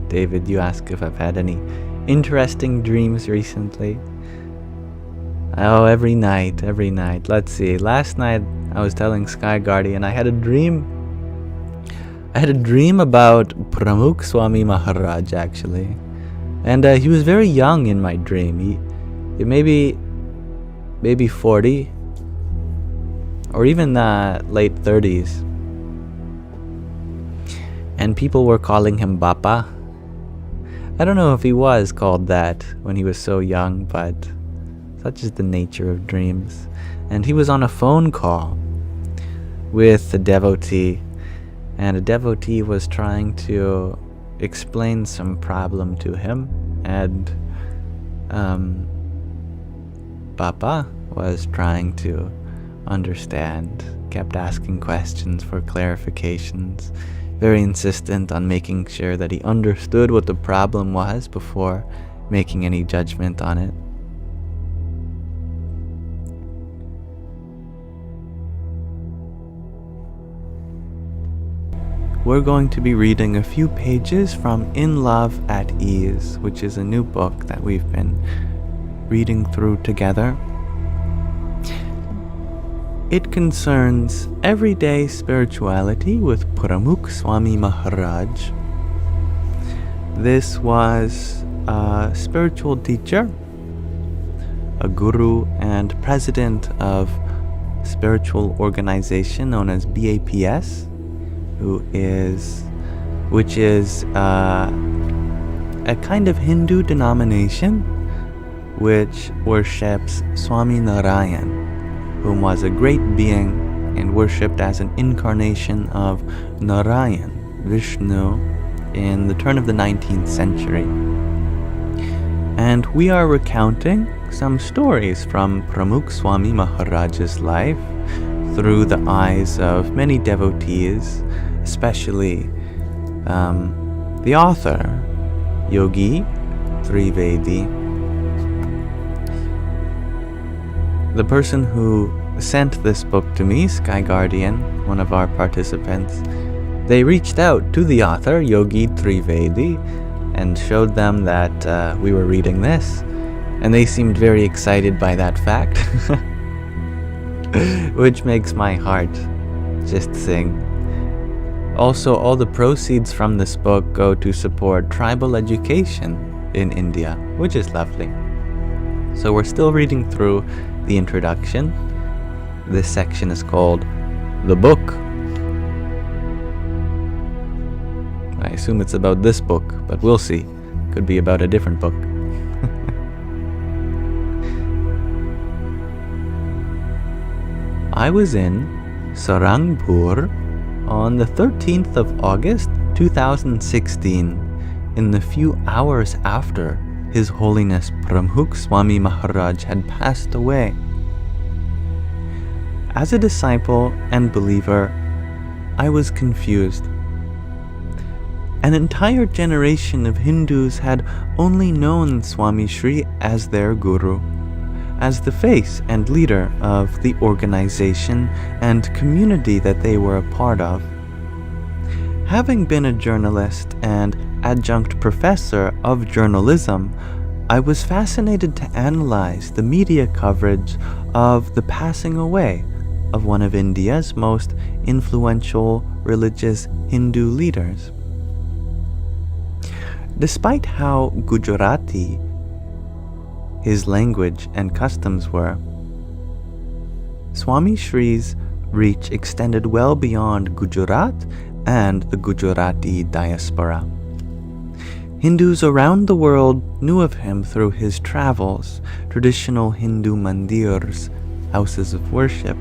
David, you ask if I've had any interesting dreams recently. Oh, every night. Let's see. Last night I was telling Sky Guardian I had a dream. I had a dream about Pramukh Swami Maharaj, actually. And he was very young in my dream. He maybe 40 or even late 30s. And people were calling him Bapa. I don't know if he was called that when he was so young, but such is the nature of dreams. And he was on a phone call with a devotee, and a devotee was trying to explain some problem to him, and Bapa was trying to understand, kept asking questions for clarifications, very insistent on making sure that he understood what the problem was before making any judgment on it. We're going to be reading a few pages from In Love at Ease, which is a new book that we've been reading through together. It concerns everyday spirituality with Pramukh Swami Maharaj. This was a spiritual teacher, a guru, and president of a spiritual organization known as BAPS, which is a kind of Hindu denomination which worships Swaminarayan, whom was a great being and worshipped as an incarnation of Narayan, Vishnu, in the turn of the 19th century. And we are recounting some stories from Pramukh Swami Maharaj's life through the eyes of many devotees, especially the author, Yogi Trivedi. The person who sent this book to me, Sky Guardian, one of our participants, they reached out to the author, Yogi Trivedi, and showed them that we were reading this, and they seemed very excited by that fact, which makes my heart just sing. Also, all the proceeds from this book go to support tribal education in India, which is lovely. So we're still reading through the introduction. This section is called The Book. I assume it's about this book, but we'll see. Could be about a different book. I was in Sarangbur on the 13th of August 2016, in the few hours after His Holiness Pramukh Swami Maharaj had passed away. As a disciple and believer, I was confused. An entire generation of Hindus had only known Swamishri as their guru, as the face and leader of the organization and community that they were a part of. Having been a journalist and adjunct professor of journalism, I was fascinated to analyze the media coverage of the passing away of one of India's most influential religious Hindu leaders. Despite how Gujarati his language and customs were, Swamishri's reach extended well beyond Gujarat and the Gujarati diaspora. Hindus around the world knew of him through his travels, traditional Hindu mandirs, houses of worship,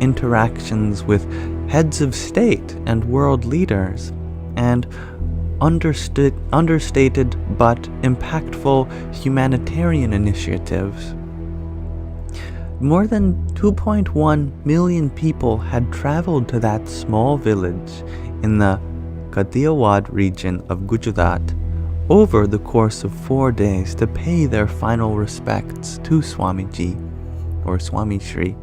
interactions with heads of state and world leaders, and understated but impactful humanitarian initiatives. More than 2.1 million people had traveled to that small village in the Kathiawad region of Gujarat over the course of 4 days to pay their final respects to Swamiji or Swamishri.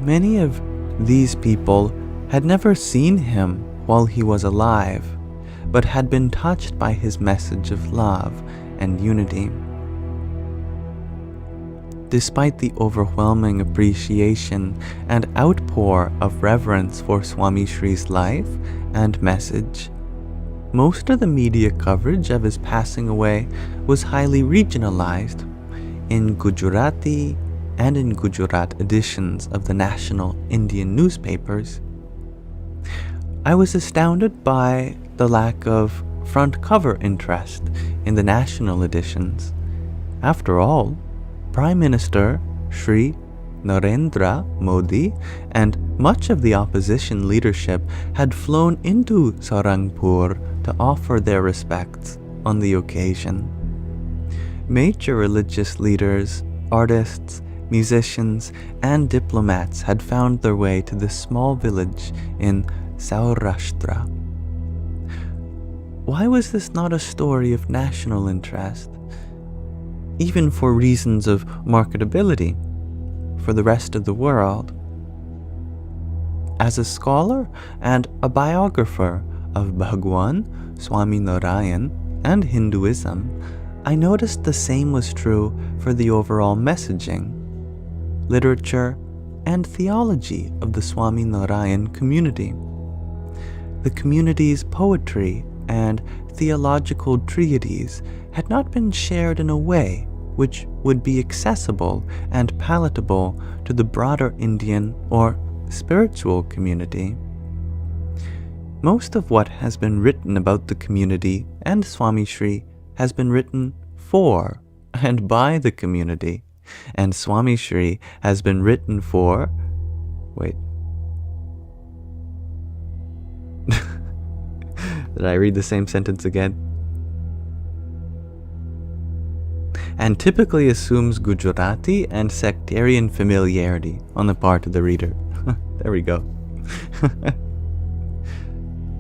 Many of these people had never seen him while he was alive, but had been touched by his message of love and unity. Despite the overwhelming appreciation and outpour of reverence for Swamishri's life and message, most of the media coverage of his passing away was highly regionalized in Gujarati and in Gujarat editions of the national Indian newspapers. I was astounded by the lack of front cover interest in the national editions. After all, Prime Minister Shri Narendra Modi and much of the opposition leadership had flown into Sarangpur to offer their respects on the occasion. Major religious leaders, artists, musicians, and diplomats had found their way to this small village in Saurashtra. Why was this not a story of national interest? Even for reasons of marketability for the rest of the world. As a scholar and a biographer of Bhagwan, Swaminarayan, and Hinduism, I noticed the same was true for the overall messaging, literature, and theology of the Swaminarayan community. The community's poetry and theological treatises had not been shared in a way which would be accessible and palatable to the broader Indian or spiritual community. Most of what has been written about the community and Swamishri has been written for and by the community, and Swamishri has been written for... Wait. Did I read the same sentence again? And typically assumes Gujarati and sectarian familiarity on the part of the reader. There we go.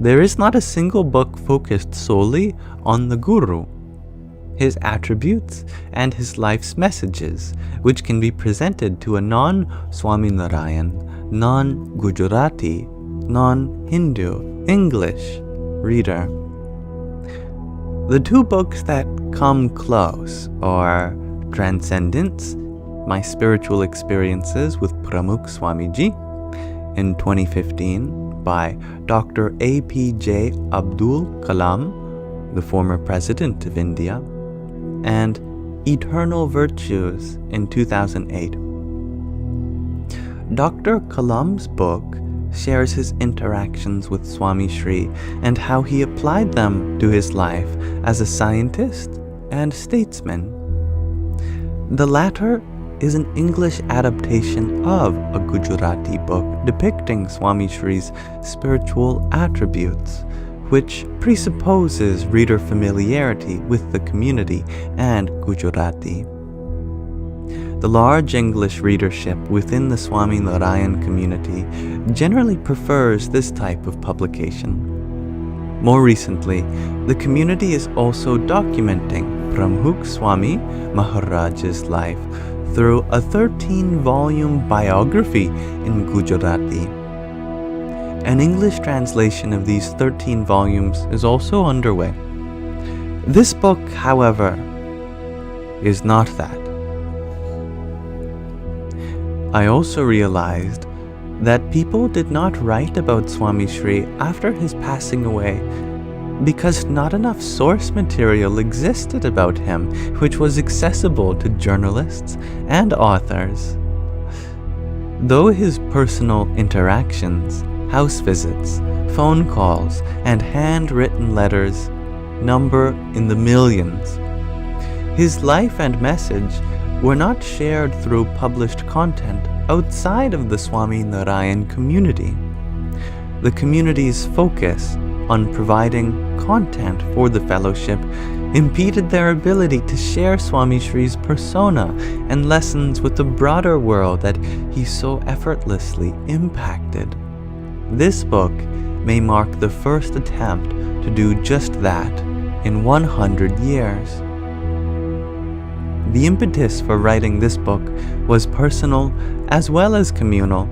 There is not a single book focused solely on the Guru, his attributes, and his life's messages, which can be presented to a non-Swaminarayan, non-Gujarati, non-Hindu, English reader. The two books that come close are Transcendence, My Spiritual Experiences with Pramukh Swamiji in 2015 by Dr. APJ Abdul Kalam, the former President of India, and Eternal Virtues in 2008. Dr. Kalam's book shares his interactions with Swamishri and how he applied them to his life as a scientist and statesman. The latter is an English adaptation of a Gujarati book depicting Swamishri's spiritual attributes, which presupposes reader familiarity with the community and Gujarati. The large English readership within the Swaminarayan community generally prefers this type of publication. More recently, the community is also documenting Pramukh Swami Maharaj's life through a 13-volume biography in Gujarati. An English translation of these 13 volumes is also underway. This book, however, is not that. I also realized that people did not write about Swamishri after his passing away because not enough source material existed about him which was accessible to journalists and authors. Though his personal interactions, house visits, phone calls, and handwritten letters number in the millions, his life and message were not shared through published content outside of the Swaminarayan community. The community's focus on providing content for the fellowship impeded their ability to share Swamishri's persona and lessons with the broader world that he so effortlessly impacted. This book may mark the first attempt to do just that in 100 years. The impetus for writing this book was personal as well as communal.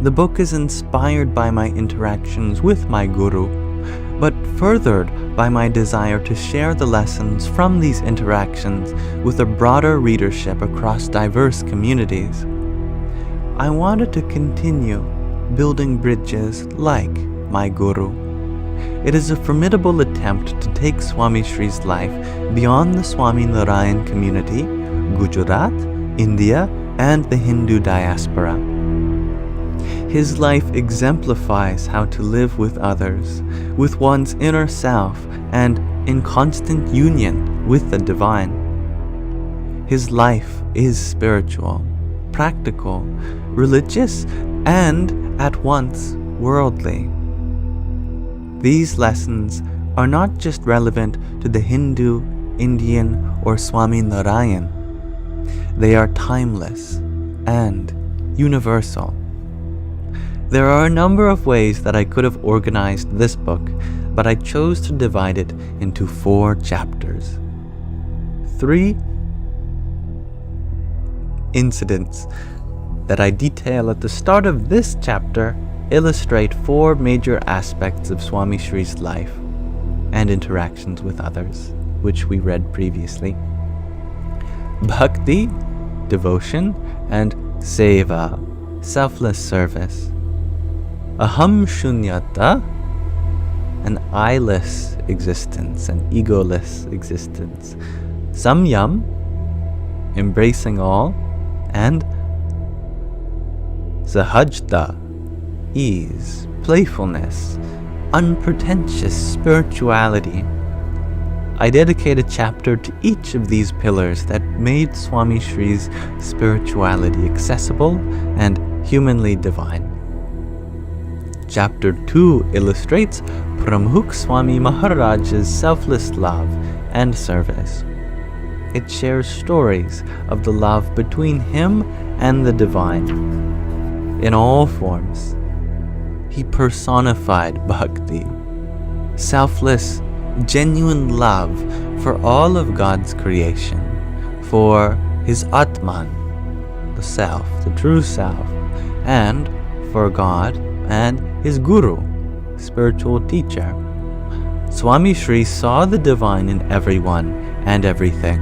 The book is inspired by my interactions with my guru, but furthered by my desire to share the lessons from these interactions with a broader readership across diverse communities. I wanted to continue building bridges like my guru. It is a formidable attempt to take Swamishri's life beyond the Swaminarayan community, Gujarat, India, and the Hindu diaspora. His life exemplifies how to live with others, with one's inner self, and in constant union with the divine. His life is spiritual, practical, religious, and at once worldly. These lessons are not just relevant to the Hindu, Indian, or Swaminarayan. They are timeless and universal. There are a number of ways that I could have organized this book, but I chose to divide it into 4 chapters. 3 incidents that I detail at the start of this chapter illustrate 4 major aspects of Swamishri's life and interactions with others, which we read previously. Bhakti, devotion, and seva, selfless service. Aham shunyata, an I-less existence, an egoless existence. Samyam, embracing all, and sahajta, ease, playfulness, unpretentious spirituality. I dedicate a chapter to each of these pillars that made Swamishri's spirituality accessible and humanly divine. Chapter 2 illustrates Pramukh Swami Maharaj's selfless love and service. It shares stories of the love between him and the divine. In all forms, he personified bhakti, selfless, genuine love for all of God's creation, for his Atman, the self, the true self, and for God and his Guru, spiritual teacher. Swamishri saw the divine in everyone and everything,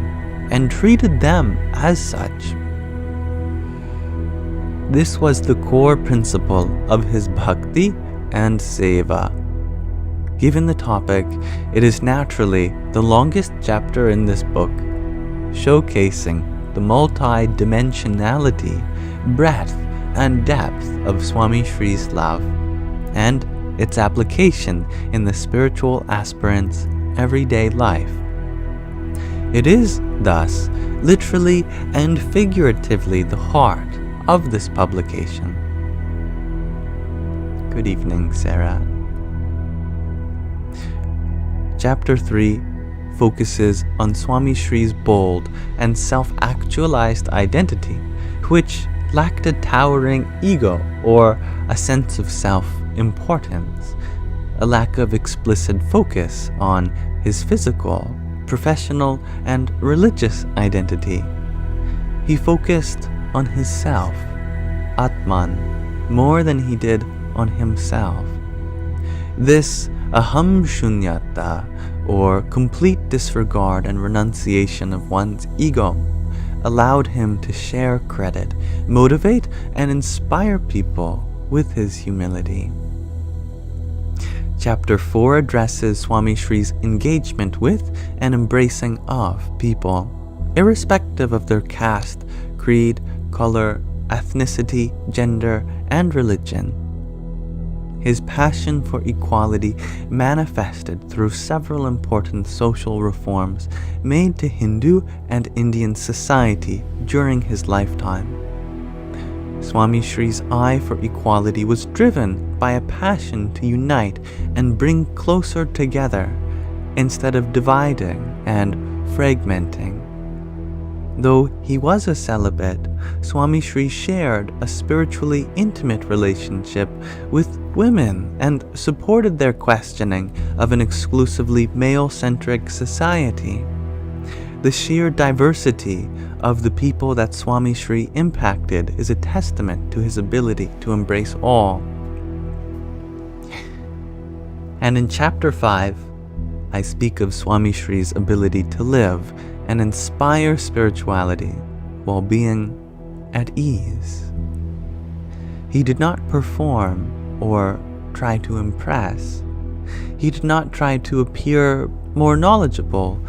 and treated them as such. This was the core principle of his bhakti and seva. Given the topic, it is naturally the longest chapter in this book, showcasing the multi-dimensionality, breadth, and depth of Swamishri's love, and its application in the spiritual aspirant's everyday life. It is, thus, literally and figuratively the heart of this publication. Good evening, Sarah. Chapter 3 focuses on Swamishri's bold and self-actualized identity, which lacked a towering ego or a sense of self-importance, a lack of explicit focus on his physical, professional, and religious identity. He focused on his self, Atman, more than he did on himself. This aham shunyata, or complete disregard and renunciation of one's ego, allowed him to share credit, motivate, and inspire people with his humility. Chapter 4 addresses Swamishri's engagement with and embracing of people, irrespective of their caste, creed, color, ethnicity, gender, and religion. His passion for equality manifested through several important social reforms made to Hindu and Indian society during his lifetime. Swamishri's eye for equality was driven by a passion to unite and bring closer together instead of dividing and fragmenting. Though he was a celibate, Swamishri shared a spiritually intimate relationship with women and supported their questioning of an exclusively male-centric society. The sheer diversity of the people that Swamishri impacted is a testament to his ability to embrace all. And in chapter 5, I speak of Swamishri's ability to live and inspire spirituality while being at ease. He did not perform or try to impress. He did not try to appear more knowledgeable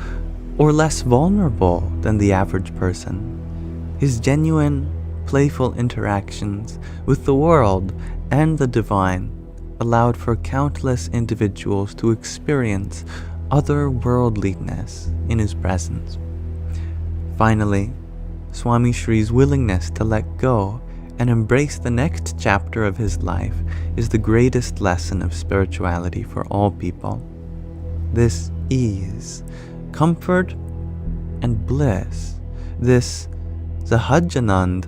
or less vulnerable than the average person. His genuine, playful interactions with the world and the divine allowed for countless individuals to experience otherworldliness in his presence. Finally, Swamishri's willingness to let go and embrace the next chapter of his life is the greatest lesson of spirituality for all people. This ease, comfort, and bliss, this Sahajanand,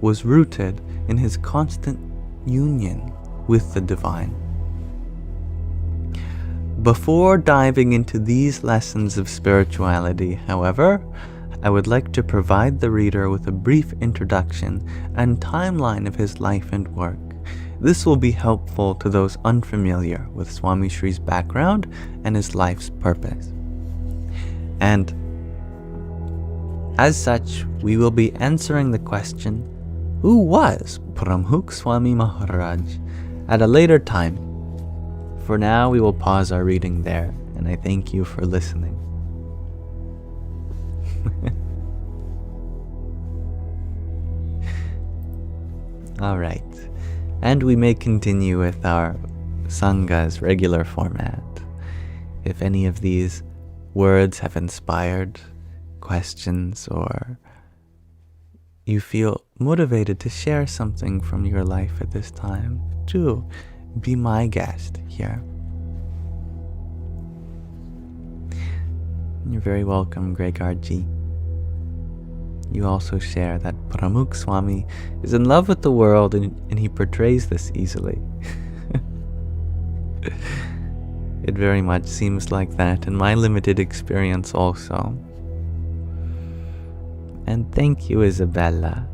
was rooted in his constant union with the divine. Before diving into these lessons of spirituality, however, I would like to provide the reader with a brief introduction and timeline of his life and work. This will be helpful to those unfamiliar with Swamishri's background and his life's purpose. And as such, we will be answering the question, who was Pramukh Swami Maharaj, at a later time. For now, we will pause our reading there, and I thank you for listening. Alright, and we may continue with our Sangha's regular format. If any of these words have inspired questions, or you feel motivated to share something from your life at this time, do be my guest here. You're very welcome, Gregardji. You also share that Pramukh Swami is in love with the world, and he portrays this easily. It very much seems like that in my limited experience also. And thank you, Isabella,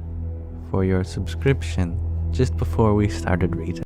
for your subscription just before we started reading.